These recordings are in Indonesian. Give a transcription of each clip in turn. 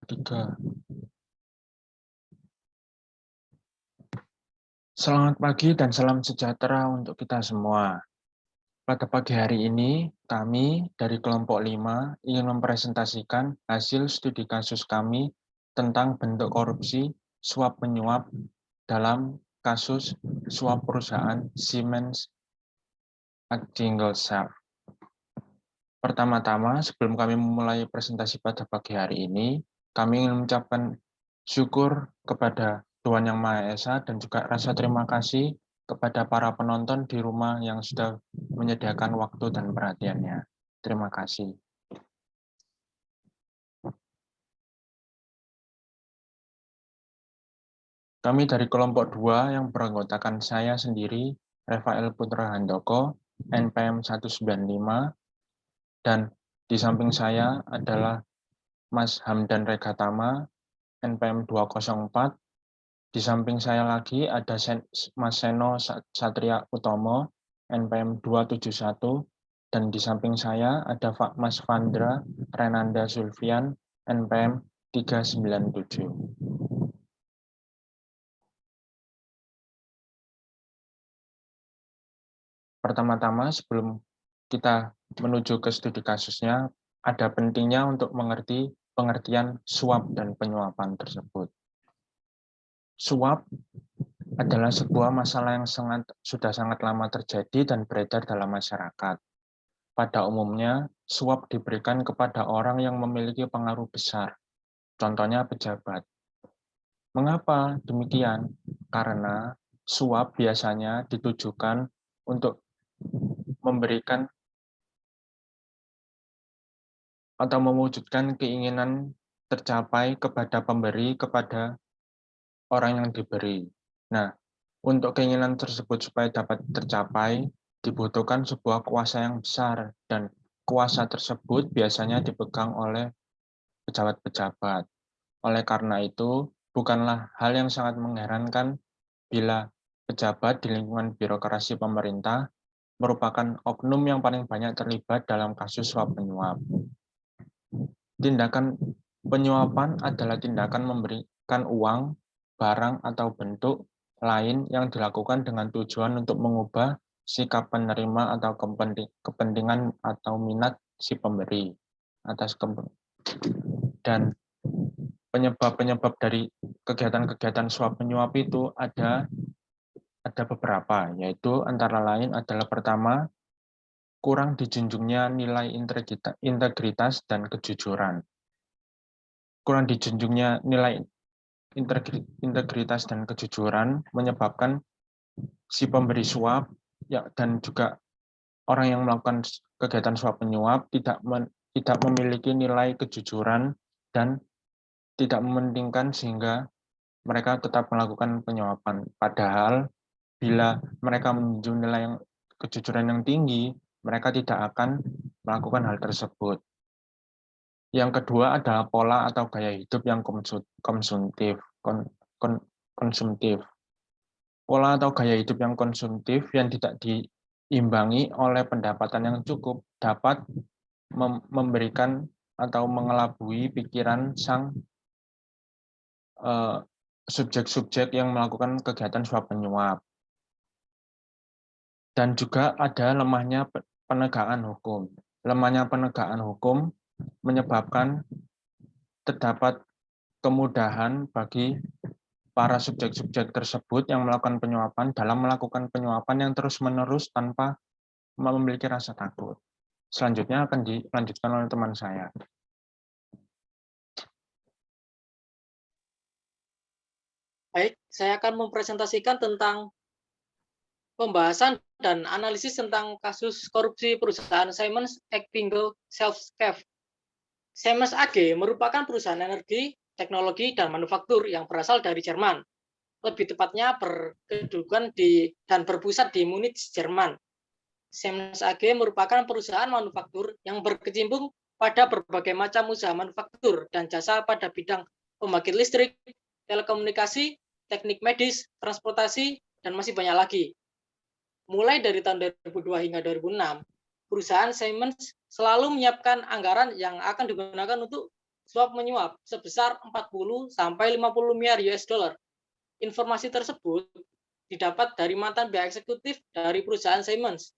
Tiga. Selamat pagi dan salam sejahtera untuk kita semua. Pada pagi hari ini, kami dari kelompok 5 ingin mempresentasikan hasil studi kasus kami tentang bentuk korupsi suap menyuap dalam kasus suap perusahaan Siemens Agglesharp. Pertama-tama, sebelum kami memulai presentasi pada pagi hari ini, kami ingin mengucapkan syukur kepada Tuhan Yang Maha Esa dan juga rasa terima kasih kepada para penonton di rumah yang sudah menyediakan waktu dan perhatiannya. Terima kasih. Kami dari kelompok 2 yang beranggotakan saya sendiri, Rafael Putra Handoko, NPM 195, dan di samping saya adalah Mas Hamdan Regatama, NPM 204. Di samping saya lagi ada Mas Seno Satria Utomo, NPM 271, dan di samping saya ada Mas Vandra Renanda Zulfian, NPM 397. Pertama-tama, sebelum kita menuju ke studi kasusnya, ada pentingnya untuk mengerti pengertian suap dan penyuapan tersebut. Suap adalah sebuah masalah yang sudah sangat lama terjadi dan beredar dalam masyarakat. Pada umumnya, suap diberikan kepada orang yang memiliki pengaruh besar, contohnya pejabat. Mengapa demikian? Karena suap biasanya ditujukan untuk memberikan atau mewujudkan keinginan tercapai kepada pemberi kepada orang yang diberi. Nah, untuk keinginan tersebut supaya dapat tercapai, dibutuhkan sebuah kuasa yang besar, dan kuasa tersebut biasanya dipegang oleh pejabat-pejabat. Oleh karena itu, bukanlah hal yang sangat mengherankan bila pejabat di lingkungan birokrasi pemerintah merupakan oknum yang paling banyak terlibat dalam kasus suap menyuap. Tindakan penyuapan adalah tindakan memberikan uang, barang, atau bentuk lain yang dilakukan dengan tujuan untuk mengubah sikap penerima atau kepentingan atau minat si pemberi atas dan penyebab-penyebab dari kegiatan-kegiatan suap menyuap itu ada beberapa, yaitu antara lain adalah pertama, kurang dijunjungnya nilai integritas dan kejujuran. Kurang dijunjungnya nilai integritas dan kejujuran menyebabkan si pemberi suap dan juga orang yang melakukan kegiatan suap menyuap tidak memiliki nilai kejujuran dan tidak mementingkan sehingga mereka tetap melakukan penyuapan. Padahal bila mereka menunjukkan nilai kejujuran yang tinggi, mereka tidak akan melakukan hal tersebut. Yang kedua adalah pola atau gaya hidup yang konsumtif. Pola atau gaya hidup yang konsumtif yang tidak diimbangi oleh pendapatan yang cukup dapat memberikan atau mengelabui pikiran sang subjek-subjek yang melakukan kegiatan suap menyuap. Dan juga ada lemahnya penegakan hukum. Lemahnya penegakan hukum menyebabkan terdapat kemudahan bagi para subjek-subjek tersebut yang melakukan penyuapan dalam melakukan penyuapan yang terus-menerus tanpa memiliki rasa takut. Selanjutnya akan dilanjutkan oleh teman saya. Baik, saya akan mempresentasikan tentang pembahasan dan analisis tentang kasus korupsi perusahaan Siemens Agglesharp. Siemens AG merupakan perusahaan energi, teknologi, dan manufaktur yang berasal dari Jerman. Lebih tepatnya berkedudukan dan berpusat di Munich, Jerman. Siemens AG merupakan perusahaan manufaktur yang berkecimpung pada berbagai macam usaha manufaktur dan jasa pada bidang pembangkit listrik, telekomunikasi, teknik medis, transportasi, dan masih banyak lagi. Mulai dari tahun 2002 hingga 2006, perusahaan Siemens selalu menyiapkan anggaran yang akan digunakan untuk suap menyuap sebesar 40 sampai 50 miliar US dollar. Informasi tersebut didapat dari mantan pihak eksekutif dari perusahaan Siemens.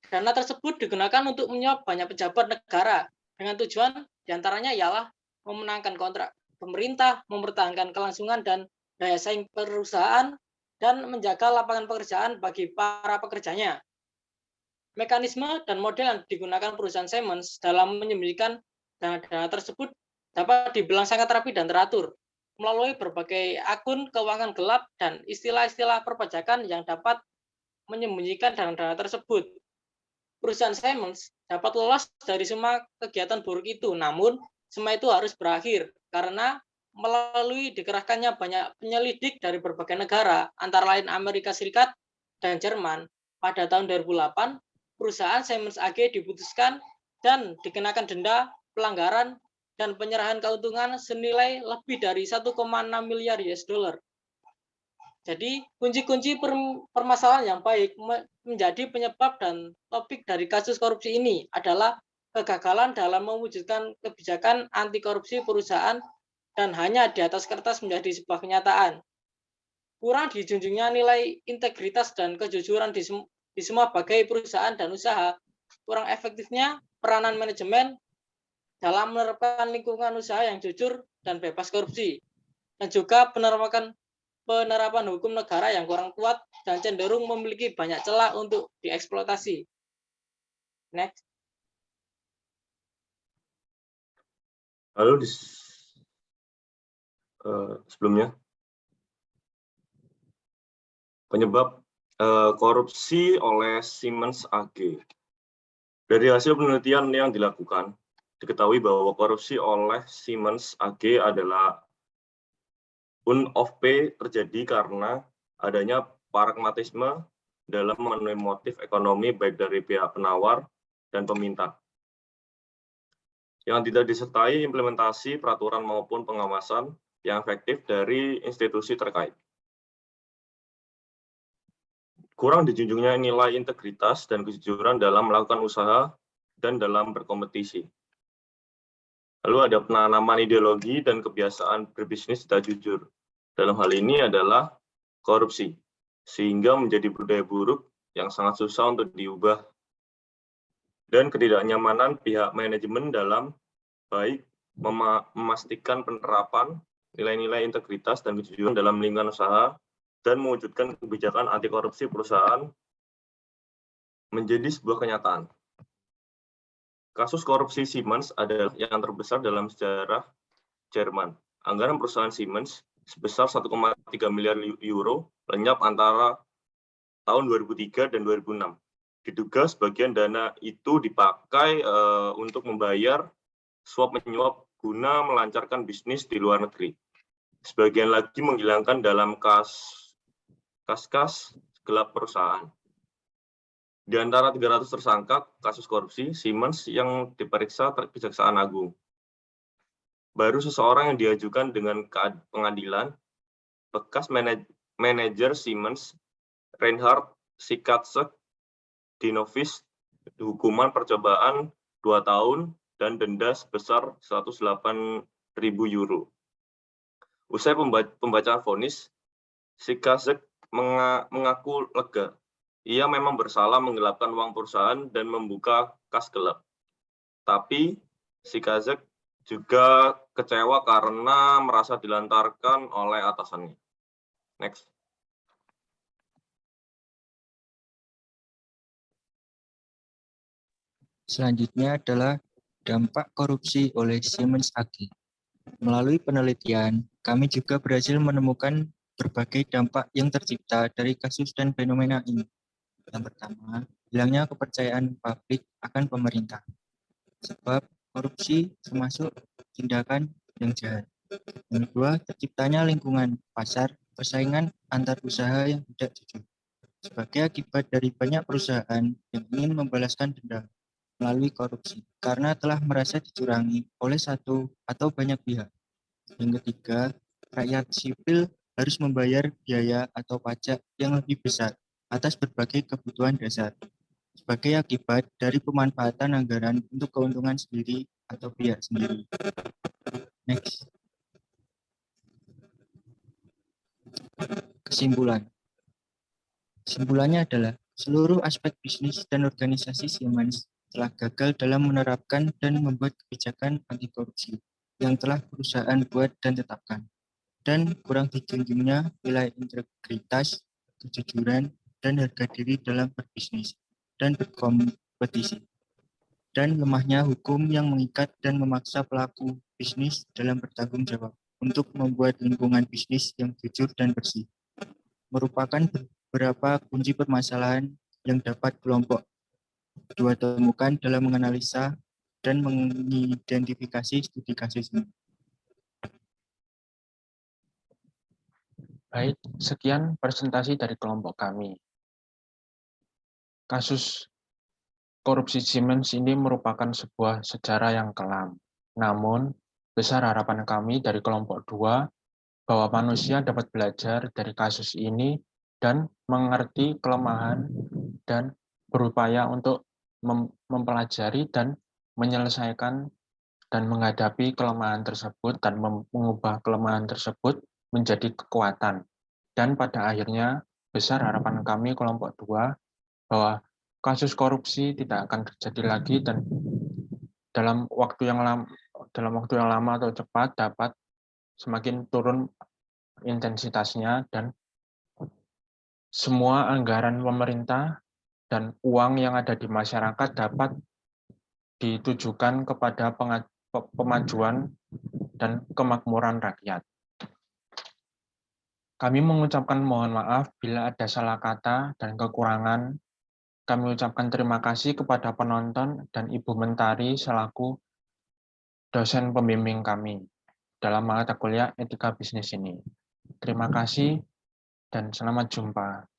Dana tersebut digunakan untuk menyuap banyak pejabat negara dengan tujuan diantaranya ialah memenangkan kontrak pemerintah, mempertahankan kelangsungan dan daya saing perusahaan, dan menjaga lapangan pekerjaan bagi para pekerjanya. Mekanisme dan model yang digunakan perusahaan Siemens dalam menyembunyikan dana-dana tersebut dapat dibilang sangat rapi dan teratur melalui berbagai akun keuangan gelap dan istilah-istilah perpajakan yang dapat menyembunyikan dana-dana tersebut. Perusahaan Siemens dapat lolos dari semua kegiatan buruk itu, namun semua itu harus berakhir karena melalui dikerahkannya banyak penyelidik dari berbagai negara, antara lain Amerika Serikat dan Jerman. Pada tahun 2008, perusahaan Siemens AG diputuskan dan dikenakan denda pelanggaran dan penyerahan keuntungan senilai lebih dari 1,6 miliar US dollar. Jadi kunci-kunci permasalahan yang baik menjadi penyebab dan topik dari kasus korupsi ini adalah kegagalan dalam mewujudkan kebijakan anti korupsi perusahaan dan hanya di atas kertas menjadi sebuah kenyataan. Kurang dijunjungnya nilai integritas dan kejujuran di semua bagai perusahaan dan usaha. Kurang efektifnya peranan manajemen dalam menerapkan lingkungan usaha yang jujur dan bebas korupsi. Dan juga penerapan hukum negara yang kurang kuat dan cenderung memiliki banyak celah untuk dieksploitasi. Next. Lalu sebelumnya, penyebab korupsi oleh Siemens AG. Dari hasil penelitian yang dilakukan, diketahui bahwa korupsi oleh Siemens AG adalah on-off pay terjadi karena adanya pragmatisme dalam memenuhi motif ekonomi baik dari pihak penawar dan peminta, yang tidak disertai implementasi peraturan maupun pengawasan yang efektif dari institusi terkait. Kurang dijunjungnya nilai integritas dan kejujuran dalam melakukan usaha dan dalam berkompetisi. Lalu ada penanaman ideologi dan kebiasaan berbisnis tidak jujur. Dalam hal ini adalah korupsi, sehingga menjadi budaya buruk yang sangat susah untuk diubah. Dan ketidaknyamanan pihak manajemen dalam baik memastikan penerapan nilai-nilai integritas dan kejujuran dalam lingkungan usaha dan mewujudkan kebijakan anti korupsi perusahaan menjadi sebuah kenyataan. Kasus korupsi Siemens adalah yang terbesar dalam sejarah Jerman. Anggaran perusahaan Siemens sebesar 1,3 miliar euro lenyap antara tahun 2003 dan 2006. Diduga sebagian dana itu dipakai untuk membayar suap menyuap guna melancarkan bisnis di luar negeri. Sebagian lagi menghilangkan dalam kas gelap perusahaan. Di antara 300 tersangka kasus korupsi Siemens yang diperiksa Kejaksaan Agung, baru seseorang yang diajukan dengan pengadilan, bekas manajer Siemens, Reinhard Sikatzek, dinovis hukuman percobaan 2 tahun dan denda sebesar 108.000 euro. Usai pembacaan vonis, Sikatzek mengaku lega. Ia memang bersalah menggelapkan uang perusahaan dan membuka kas gelap. Tapi Sikatzek juga kecewa karena merasa dilantarkan oleh atasannya. Next. Selanjutnya adalah dampak korupsi oleh Siemens AG. Melalui penelitian, kami juga berhasil menemukan berbagai dampak yang tercipta dari kasus dan fenomena ini. Yang pertama, hilangnya kepercayaan publik akan pemerintah. Sebab korupsi termasuk tindakan yang jahat. Yang kedua, terciptanya lingkungan pasar persaingan antar usaha yang tidak jujur. Sebagai akibat dari banyak perusahaan yang ingin membalaskan denda melalui korupsi karena telah merasa dicurangi oleh satu atau banyak pihak. Yang ketiga, rakyat sipil harus membayar biaya atau pajak yang lebih besar atas berbagai kebutuhan dasar sebagai akibat dari pemanfaatan anggaran untuk keuntungan sendiri atau pihak sendiri. Next. Kesimpulan. Kesimpulannya adalah seluruh aspek bisnis dan organisasi Siemens telah gagal dalam menerapkan dan membuat kebijakan anti korupsi yang telah perusahaan buat dan tetapkan, dan kurang dijunjungnya nilai integritas, kejujuran, dan harga diri dalam berbisnis dan berkompetisi, dan lemahnya hukum yang mengikat dan memaksa pelaku bisnis dalam bertanggung jawab untuk membuat lingkungan bisnis yang jujur dan bersih, merupakan beberapa kunci permasalahan yang dapat kelompok dua temukan dalam menganalisa dan mengidentifikasi studi kasus ini. Baik, sekian presentasi dari kelompok kami. Kasus korupsi Siemens ini merupakan sebuah sejarah yang kelam. Namun, besar harapan kami dari kelompok 2 bahwa manusia dapat belajar dari kasus ini dan mengerti kelemahan dan berupaya untuk mempelajari dan menyelesaikan dan menghadapi kelemahan tersebut dan mengubah kelemahan tersebut menjadi kekuatan. Dan pada akhirnya, besar harapan kami kelompok 2 bahwa kasus korupsi tidak akan terjadi lagi dan dalam waktu yang lama atau cepat dapat semakin turun intensitasnya dan semua anggaran pemerintah dan uang yang ada di masyarakat dapat ditujukan kepada pemajuan dan kemakmuran rakyat. Kami mengucapkan mohon maaf bila ada salah kata dan kekurangan. Kami ucapkan terima kasih kepada penonton dan Ibu Mentari selaku dosen pembimbing kami dalam mata kuliah etika bisnis ini. Terima kasih dan selamat jumpa.